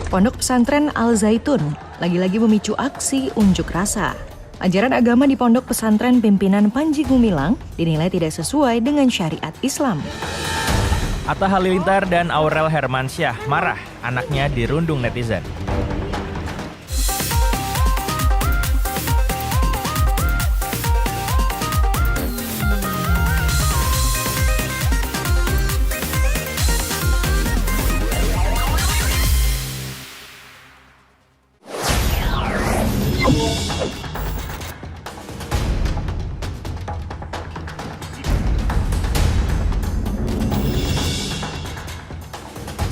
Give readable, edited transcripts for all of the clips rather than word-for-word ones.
Pondok Pesantren Al-Zaitun lagi-lagi memicu aksi unjuk rasa. Ajaran agama di Pondok Pesantren Pimpinan Panji Gumilang dinilai tidak sesuai dengan syariat Islam. Atta Halilintar dan Aurel Hermansyah marah anaknya dirundung netizen.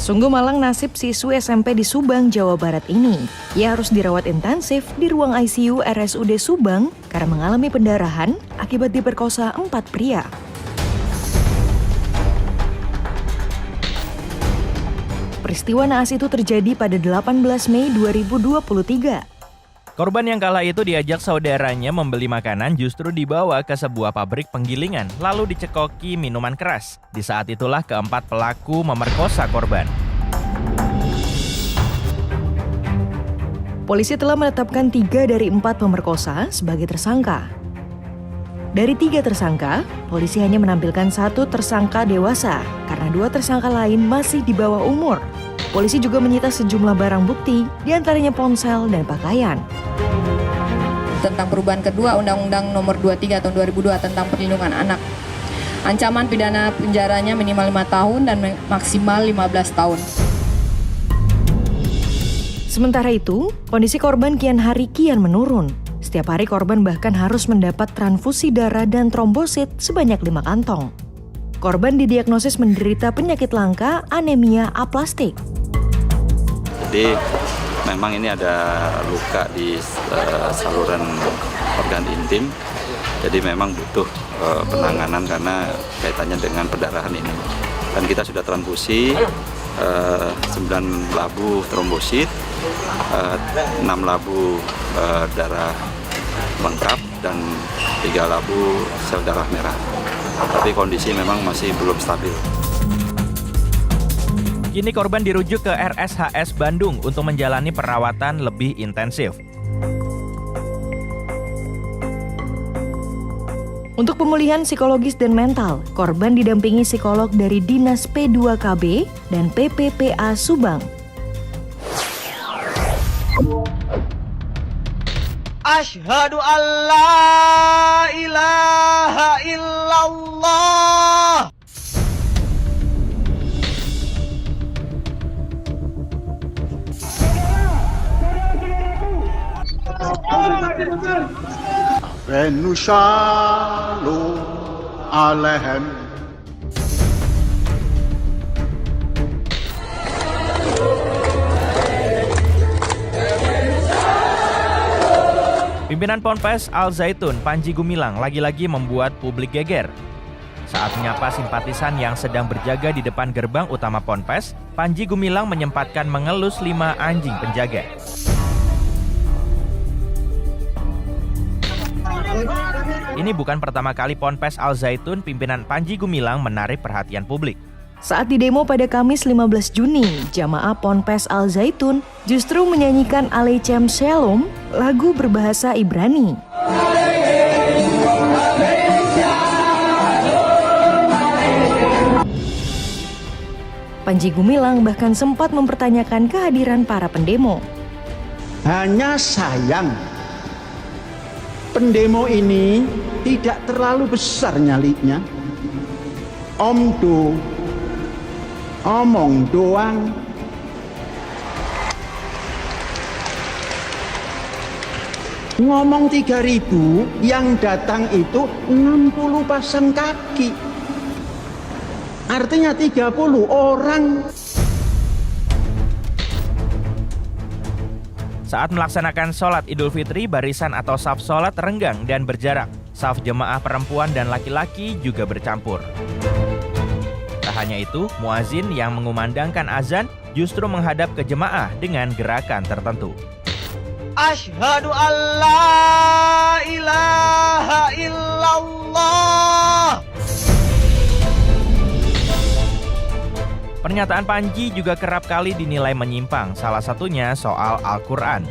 Sungguh malang nasib siswi SMP di Subang, Jawa Barat ini. Ia harus dirawat intensif di ruang ICU RSUD Subang karena mengalami pendarahan akibat diperkosa 4 pria. Peristiwa naas itu terjadi pada 18 Mei 2023. Korban yang kala itu diajak saudaranya membeli makanan justru dibawa ke sebuah pabrik penggilingan lalu dicekoki minuman keras. Di saat itulah keempat pelaku memerkosa korban. Polisi telah menetapkan 3 dari 4 pemerkosa sebagai tersangka. Dari 3 tersangka, polisi hanya menampilkan 1 tersangka dewasa karena 2 tersangka lain masih di bawah umur. Polisi juga menyita sejumlah barang bukti, diantaranya ponsel dan pakaian. Tentang perubahan kedua Undang-Undang Nomor 23 Tahun 2002 tentang Perlindungan Anak. Ancaman pidana penjaranya minimal 5 tahun dan maksimal 15 tahun. Sementara itu, kondisi korban kian hari kian menurun. Setiap hari korban bahkan harus mendapat transfusi darah dan trombosit sebanyak 5 kantong. Korban didiagnosis menderita penyakit langka anemia aplastik. Jadi memang ini ada luka di saluran organ intim, jadi memang butuh penanganan karena kaitannya dengan perdarahan ini. Dan kita sudah transfusi 9 labu trombosit, 6 labu darah lengkap, dan 3 labu sel darah merah. Tapi kondisi memang masih belum stabil. Kini korban dirujuk ke RSHS Bandung untuk menjalani perawatan lebih intensif. Untuk pemulihan psikologis dan mental, korban didampingi psikolog dari Dinas P2KB dan PPPA Subang. Asyhadu an la ilaha illallah. Venushalu alaihim. Pimpinan Ponpes Al-Zaitun Panji Gumilang lagi-lagi membuat publik geger. Saat menyapa simpatisan yang sedang berjaga di depan gerbang utama Ponpes, Panji Gumilang menyempatkan mengelus 5 anjing penjaga. Ini bukan pertama kali Ponpes Al-Zaitun pimpinan Panji Gumilang menarik perhatian publik. Saat didemo pada Kamis 15 Juni, jamaah Ponpes Al-Zaitun justru menyanyikan Aleichem Shalom, lagu berbahasa Ibrani. Panji Gumilang bahkan sempat mempertanyakan kehadiran para pendemo. Hanya sayang, pendemo ini tidak terlalu besar nyalinya. Omong doang. Ngomong 3.000, yang datang itu 60 pasang kaki. Artinya 30 orang. Saat melaksanakan sholat Idul Fitri, barisan atau saf sholat renggang dan berjarak. Saf jemaah perempuan dan laki-laki juga bercampur. Tak hanya itu, muazin yang mengumandangkan azan justru menghadap ke jemaah dengan gerakan tertentu. Asyhadu an la ilaha illallah. Pernyataan Panji juga kerap kali dinilai menyimpang, salah satunya soal Al-Quran.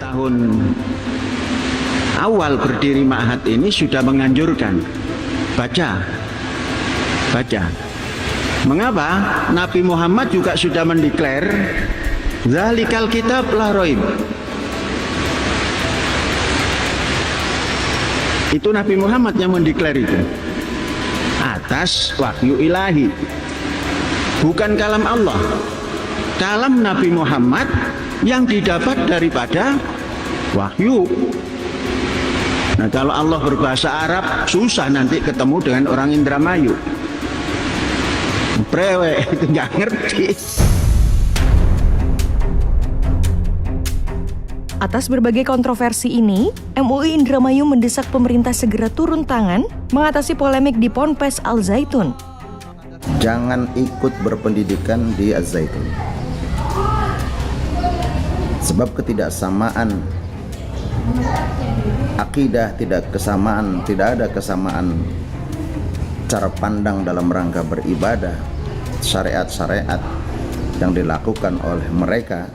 Tahun awal berdiri Ma'had ini sudah menganjurkan baca. Mengapa? Nabi Muhammad juga sudah mendeklar Zalikal kitab la raib. Itu Nabi Muhammad yang mendeklar itu atas wahyu ilahi. Bukan kalam Allah, kalam Nabi Muhammad yang didapat daripada wahyu. Nah, kalau Allah berbahasa Arab, susah nanti ketemu dengan orang Indramayu. Brewek, itu nggak ngerti. Atas berbagai kontroversi ini, MUI Indramayu mendesak pemerintah segera turun tangan mengatasi polemik di Ponpes Al Zaitun. Jangan ikut berpendidikan di Az-Zaitun. Sebab ketidaksamaan akidah, tidak ada kesamaan cara pandang dalam rangka beribadah, syariat-syariat yang dilakukan oleh mereka.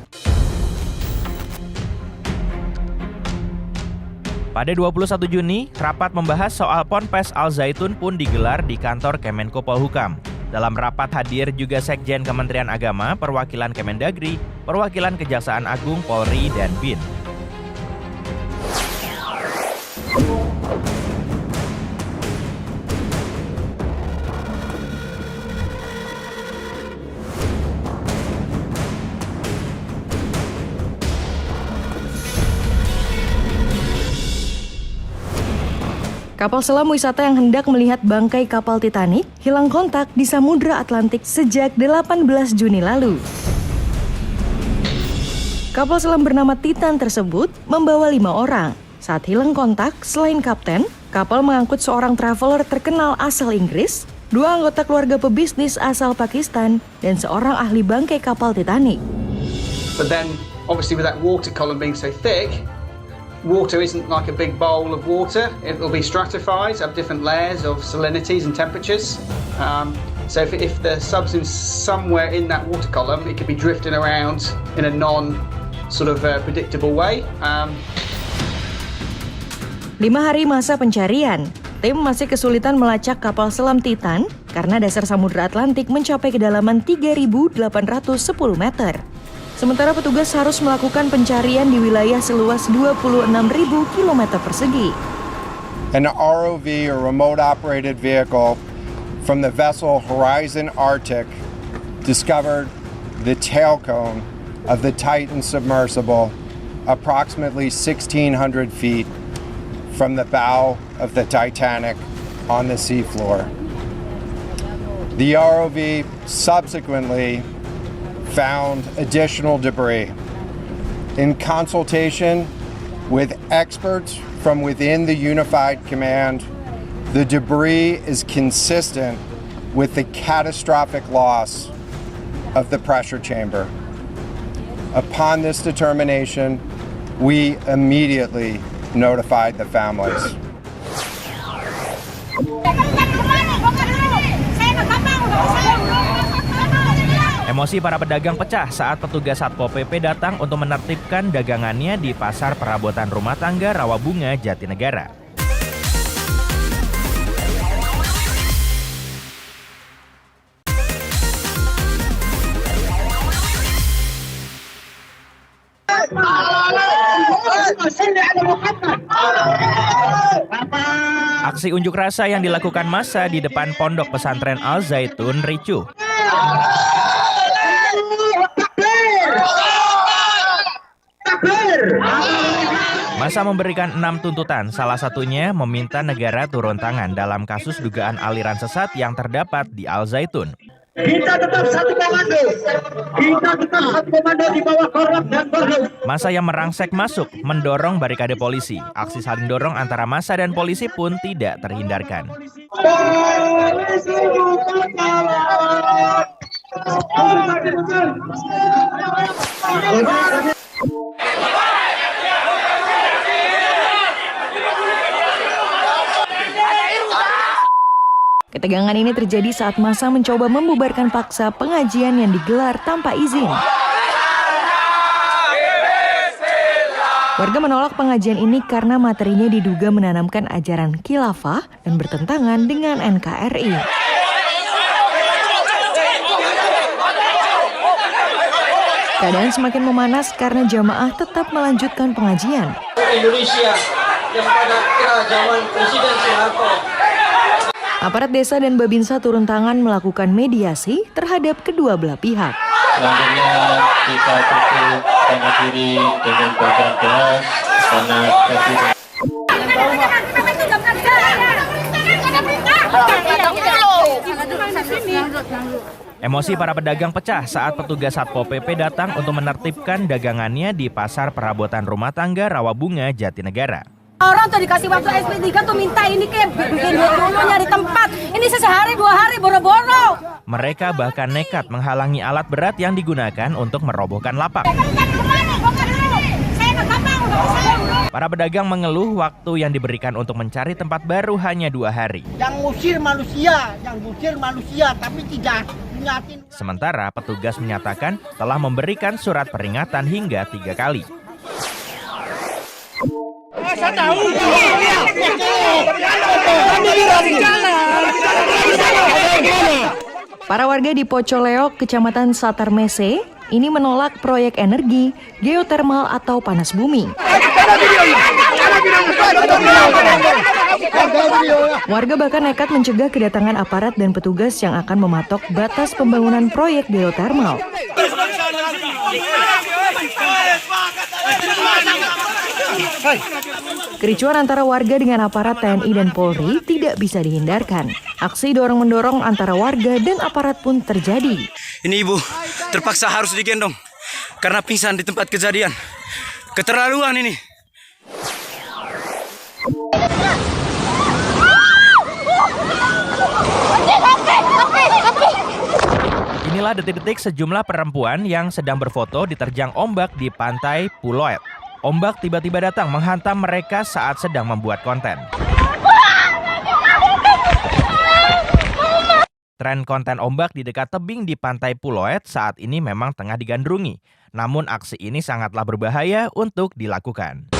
Pada 21 Juni, rapat membahas soal Ponpes Al Zaitun pun digelar di kantor Kemenko Polhukam. Dalam rapat hadir juga Sekjen Kementerian Agama, perwakilan Kemendagri, perwakilan Kejaksaan Agung, Polri, dan BIN. Kapal selam wisata yang hendak melihat bangkai kapal Titanic hilang kontak di Samudra Atlantik sejak 18 Juni lalu. Kapal selam bernama Titan tersebut membawa 5 orang. Saat hilang kontak, selain kapten, kapal mengangkut seorang traveler terkenal asal Inggris, 2 anggota keluarga pebisnis asal Pakistan, dan seorang ahli bangkai kapal Titanic. But then, obviously with that water column being so thick, water isn't like a big bowl of water. It will be stratified, have different layers of salinities and temperatures. So if the substance somewhere in that water column, it could be drifting around in a predictable way. 5 hari masa pencarian, tim masih kesulitan melacak kapal selam Titan karena dasar Samudra Atlantik mencapai kedalaman 3.810 meter. Sementara petugas harus melakukan pencarian di wilayah seluas 26.000 km persegi. An ROV, or remote operated vehicle, from the vessel Horizon Arctic discovered the tail cone of the Titan submersible approximately 1,600 feet from the bow of the Titanic on the seafloor. The ROV subsequently found additional debris. In consultation with experts from within the Unified Command, the debris is consistent with the catastrophic loss of the pressure chamber. Upon this determination, we immediately notified the families. Emosi para pedagang pecah saat petugas Satpol PP datang untuk menertibkan dagangannya di Pasar Perabotan Rumah Tangga Rawabunga, Jatinegara. Aksi unjuk rasa yang dilakukan massa di depan Pondok Pesantren Al Zaitun ricuh. Massa memberikan 6 tuntutan, salah satunya meminta negara turun tangan dalam kasus dugaan aliran sesat yang terdapat di Al Zaitun. Kita tetap satu komando. Kita tetap satu komando di bawah Korlap dan Polhum. Massa yang merangsek masuk mendorong barikade polisi. Aksi saling dorong antara massa dan polisi pun tidak terhindarkan. Polisi bukan kawan. Ketegangan ini terjadi saat massa mencoba membubarkan paksa pengajian yang digelar tanpa izin. Warga menolak pengajian ini karena materinya diduga menanamkan ajaran khilafah dan bertentangan dengan NKRI. Keadaan semakin memanas karena jamaah tetap melanjutkan pengajian. Indonesia yang pada era zaman Presiden Soeharto. Aparat desa dan Babinsa turun tangan melakukan mediasi terhadap kedua belah pihak. Selanjutnya kita tutup tangan kiri dengan bagian keras karena presiden. Emosi para pedagang pecah saat petugas Satpol PP datang untuk menertibkan dagangannya di Pasar Perabotan Rumah Tangga Rawabunga, Jatinegara. Orang tuh dikasih waktu SP3 tuh minta ini kayak bikin dulu nyari tempat. Ini sehari 2 hari boro-boro. Mereka bahkan nekat menghalangi alat berat yang digunakan untuk merobohkan lapak. Para pedagang mengeluh waktu yang diberikan untuk mencari tempat baru hanya 2 hari. Yang ngusir manusia, tapi tidak nyatin. Sementara petugas menyatakan telah memberikan surat peringatan hingga 3 kali. Para warga di Pocoleok, Kecamatan Satarmese, ini menolak proyek energi, geotermal atau panas bumi. Warga bahkan nekat mencegah kedatangan aparat dan petugas yang akan mematok batas pembangunan proyek geotermal. Kericuan antara warga dengan aparat TNI dan Polri tidak bisa dihindarkan. Aksi dorong-mendorong antara warga dan aparat pun terjadi. Ini ibu terpaksa harus digendong karena pingsan di tempat kejadian. Keterlaluan ini. Inilah detik-detik sejumlah perempuan yang sedang berfoto diterjang ombak di pantai Puloet. Ombak tiba-tiba datang menghantam mereka saat sedang membuat konten. Tren konten ombak di dekat tebing di pantai Puloet saat ini memang tengah digandrungi. Namun aksi ini sangatlah berbahaya untuk dilakukan.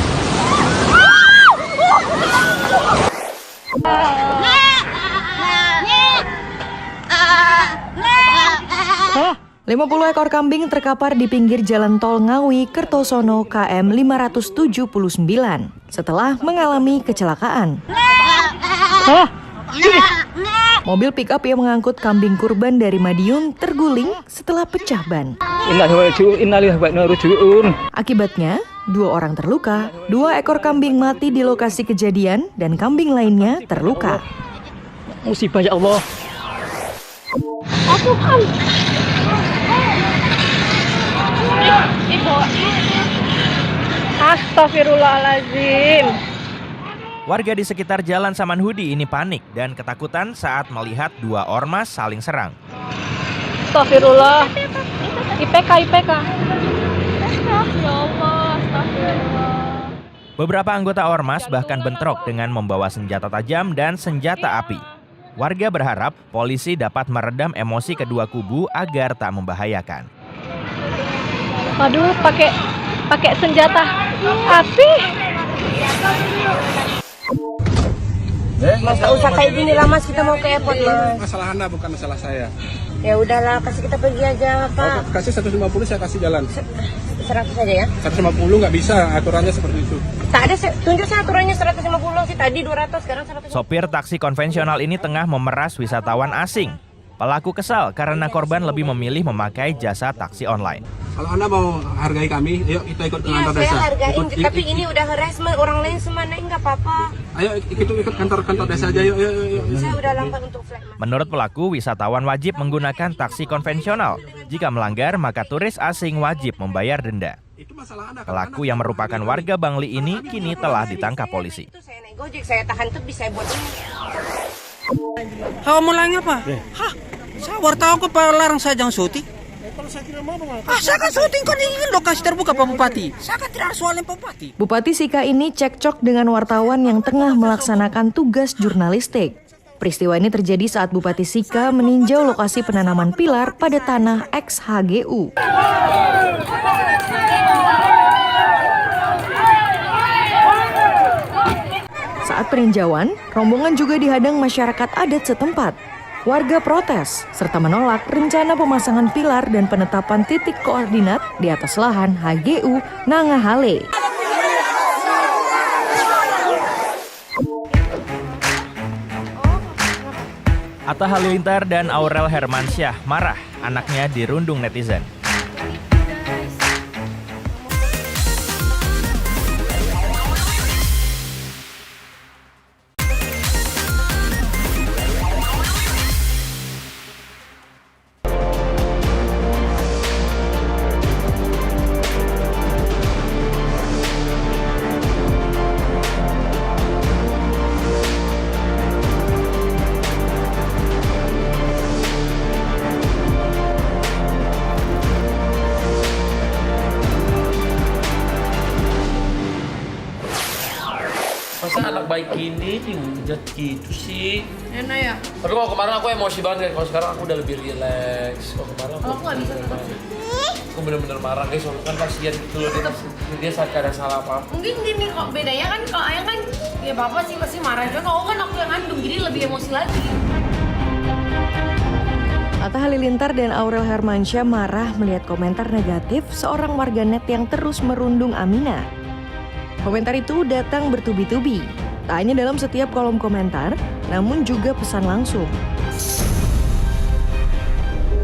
Hah? 50 ekor kambing terkapar di pinggir jalan tol Ngawi Kertosono KM 579 setelah mengalami kecelakaan. Hah? Mobil pick-up yang mengangkut kambing kurban dari Madiun terguling setelah pecah ban. Akibatnya, 2 orang terluka, 2 ekor kambing mati di lokasi kejadian dan kambing lainnya terluka. Musibah ya Allah. Astagfirullahaladzim. Warga di sekitar Jalan Samanhudi ini panik dan ketakutan saat melihat 2 ormas saling serang. Astagfirullah. IPK. Ya Allah, astagfirullah. Beberapa anggota ormas bahkan bentrok dengan membawa senjata tajam dan senjata api. Warga berharap polisi dapat meredam emosi kedua kubu agar tak membahayakan. Aduh, pakai senjata api. Mas, gak usah kayak gini lah Mas, kita mau ke airport Mas. Masalah Anda bukan masalah saya. Ya udahlah, kasih kita pergi aja Pak. Kasih 150 saya kasih jalan. 100 saja ya? 150 nggak bisa, aturannya seperti itu. Tak ada, tunjuk saya aturannya 150 sih, tadi 200, sekarang 150. Sopir taksi konvensional ini tengah memeras wisatawan asing. Pelaku kesal karena korban lebih memilih memakai jasa taksi online. Kalau Anda mau hargai kami, ayo kita ikut ke kantor desa. Iya, saya hargain, tapi ini udah harassment, orang lain semana nggak apa-apa. Ayo ikut kantor desa aja, yuk. Saya udah lambat untuk flight. Menurut pelaku, wisatawan wajib menggunakan taksi konvensional. Jika melanggar, maka turis asing wajib membayar denda. Pelaku yang merupakan warga Bangli ini kini telah ditangkap polisi. Saya naik Gojek, saya tahan tuh bisa buat ini. Kau mulainya apa? Hah? Saya wartawan kok larang saya jangan syuting. Saya kan syuting kan ingin lokasi terbuka Pak Bupati. Saya kan tidak soalnya Pak Bupati. Bupati Sika ini cekcok dengan wartawan yang tengah melaksanakan tugas jurnalistik. Peristiwa ini terjadi saat Bupati Sika meninjau lokasi penanaman pilar pada tanah ex-HGU. Saat peninjauan, rombongan juga dihadang masyarakat adat setempat. Warga protes serta menolak rencana pemasangan pilar dan penetapan titik koordinat di atas lahan HGU Nangahale. Atta Halilintar dan Aurel Hermansyah marah anaknya dirundung netizen. Masa anak baik gini dihujat gitu sih? Enak ya? Tapi kalau kemarin aku emosi banget kan, kalau sekarang aku udah lebih relax. Kalau kemarin aku nggak bisa aku bener-bener marah guys, soalnya kan kasihan gitu loh dia saat ada salah apa. Mungkin gini kok bedanya kan kalau ayah kan ya bapak sih pasti marah, cuma kalau kan aku yang ngandung jadi lebih emosi lagi. Atta Halilintar dan Aurel Hermansyah marah melihat komentar negatif seorang warganet yang terus merundung Aminah. Komentar itu datang bertubi-tubi, tak hanya dalam setiap kolom komentar, namun juga pesan langsung.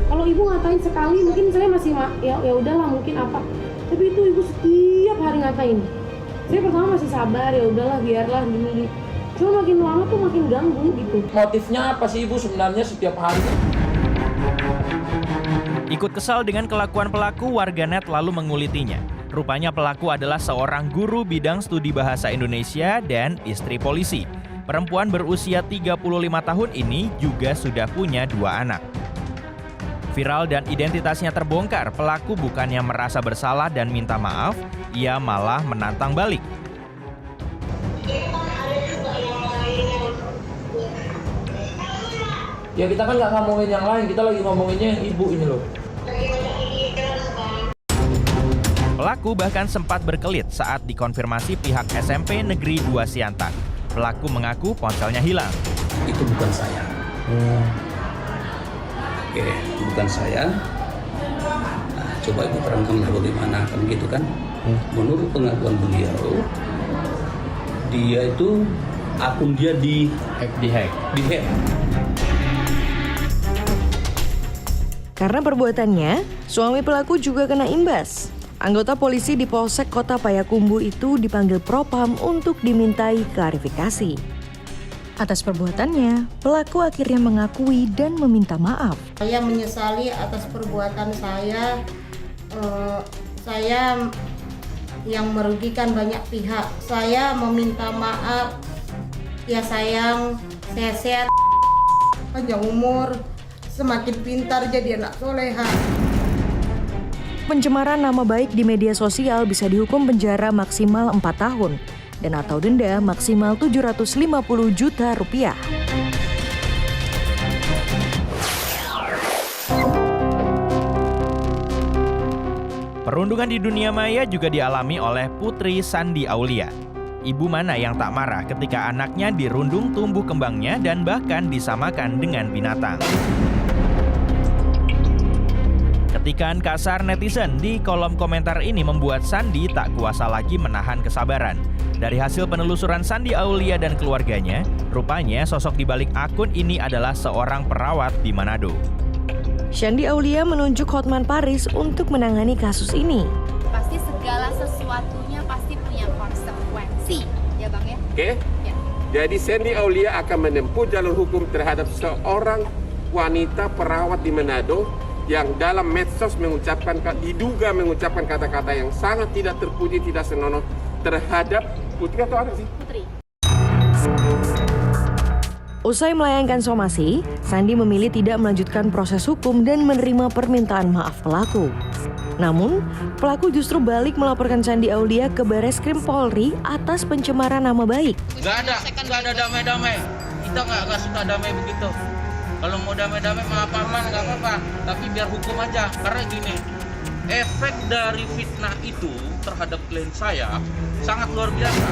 Kalau ibu ngatain sekali mungkin saya masih ya udahlah mungkin apa. Tapi itu ibu setiap hari ngatain. Saya pertama masih sabar, ya udahlah biarlah gini. Cuma makin lama tuh makin ganggu gitu. Motifnya apa sih ibu sebenarnya setiap hari? Ikut kesal dengan kelakuan pelaku, warganet lalu mengulitinya. Rupanya pelaku adalah seorang guru bidang studi bahasa Indonesia dan istri polisi. Perempuan berusia 35 tahun ini juga sudah punya 2 anak. Viral dan identitasnya terbongkar, pelaku bukannya merasa bersalah dan minta maaf, ia malah menantang balik. Ya kita kan nggak ngomongin yang lain, kita lagi ngomonginnya yang ibu ini loh. Pelaku bahkan sempat berkelit saat dikonfirmasi pihak SMP Negeri 2 Siantar. Pelaku mengaku ponselnya hilang. Itu bukan saya. Oke, bukan saya. Nah, coba ibu terangkan bagaimana kan gitu kan? Menurut pengakuan beliau, dia itu akun dia di-hack. Karena perbuatannya, suami pelaku juga kena imbas. Anggota polisi di Polsek Kota Payakumbuh itu dipanggil Propam untuk dimintai klarifikasi. Atas perbuatannya, pelaku akhirnya mengakui dan meminta maaf. Saya menyesali atas perbuatan saya. Saya yang merugikan banyak pihak. Saya meminta maaf. Ya sayang, sehat, panjang umur, semakin pintar jadi anak soleha. Pencemaran nama baik di media sosial bisa dihukum penjara maksimal 4 tahun dan atau denda maksimal 750 juta rupiah. Perundungan di dunia maya juga dialami oleh Putri Sandi Aulia. Ibu mana yang tak marah ketika anaknya dirundung tumbuh kembangnya dan bahkan disamakan dengan binatang. Ketikan kasar netizen di kolom komentar ini membuat Sandi tak kuasa lagi menahan kesabaran. Dari hasil penelusuran Sandi Aulia dan keluarganya, rupanya sosok di balik akun ini adalah seorang perawat di Manado. Sandi Aulia menunjuk Hotman Paris untuk menangani kasus ini. Pasti segala sesuatunya pasti punya konsekuensi, ya Bang ya? Oke. Ya. Jadi Sandi Aulia akan menempuh jalur hukum terhadap seorang wanita perawat di Manado yang dalam medsos diduga mengucapkan kata-kata yang sangat tidak terpuji, tidak senonoh terhadap Putri atau apa sih? Putri. Usai melayangkan somasi, Sandi memilih tidak melanjutkan proses hukum dan menerima permintaan maaf pelaku. Namun, pelaku justru balik melaporkan Sandi Aulia ke Bareskrim Polri atas pencemaran nama baik. Gak ada damai-damai. kita nggak suka damai begitu. Kalau mau damai-damai maaf-maafan nggak apa-apa, tapi biar hukum aja. Karena gini, efek dari fitnah itu terhadap klien saya sangat luar biasa.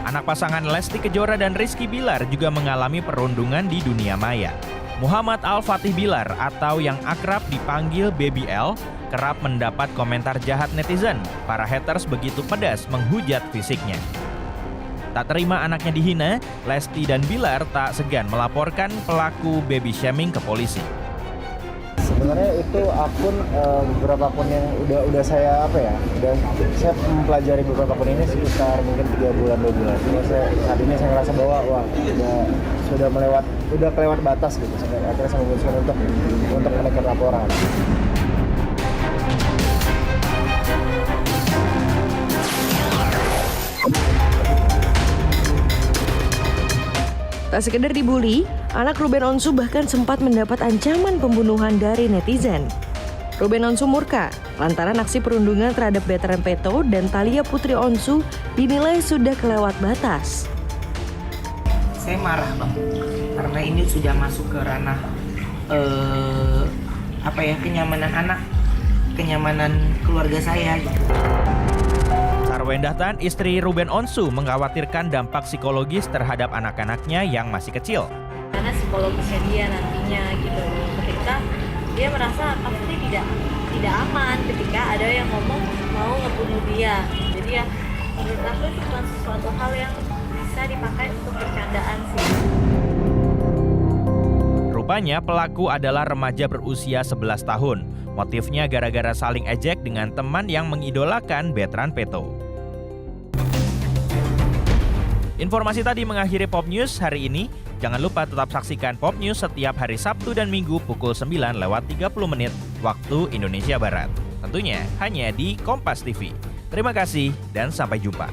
Anak pasangan Lesti Kejora dan Rizky Bilar juga mengalami perundungan di dunia maya. Muhammad Al-Fatih Bilar atau yang akrab dipanggil Baby L kerap mendapat komentar jahat netizen. Para haters begitu pedas menghujat fisiknya. Tak terima anaknya dihina, Lesti dan Bilar tak segan melaporkan pelaku baby shaming ke polisi. Sebenarnya itu akun beberapa akun yang udah saya saya mempelajari beberapa akun ini sekitar mungkin 3 bulan 2 bulan. Saat ini saya ngerasa bahwa udah kelewat batas gitu. Akhirnya saya memutuskan untuk menaikkan laporan. Tak sekedar dibully, anak Ruben Onsu bahkan sempat mendapat ancaman pembunuhan dari netizen. Ruben Onsu murka lantaran aksi perundungan terhadap Betran Peto dan Thalia Putri Onsu dinilai sudah kelewat batas. Saya marah Bang, karena ini sudah masuk ke ranah kenyamanan anak, kenyamanan keluarga saya gitu. Sarwendah Tan, istri Ruben Onsu, mengkhawatirkan dampak psikologis terhadap anak-anaknya yang masih kecil. Karena psikologisnya dia nantinya gitu, ketika dia merasa pasti tidak aman ketika ada yang ngomong mau ngebunuh dia. Jadi ya menurut aku itu bukan sesuatu hal yang bisa dipakai untuk bercandaan sih. Rupanya pelaku adalah remaja berusia 11 tahun. Motifnya gara-gara saling ejek dengan teman yang mengidolakan Betran Peto. Informasi tadi mengakhiri Pop News hari ini. Jangan lupa tetap saksikan Pop News setiap hari Sabtu dan Minggu pukul 9:30 waktu Indonesia Barat. Tentunya hanya di Kompas TV. Terima kasih dan sampai jumpa.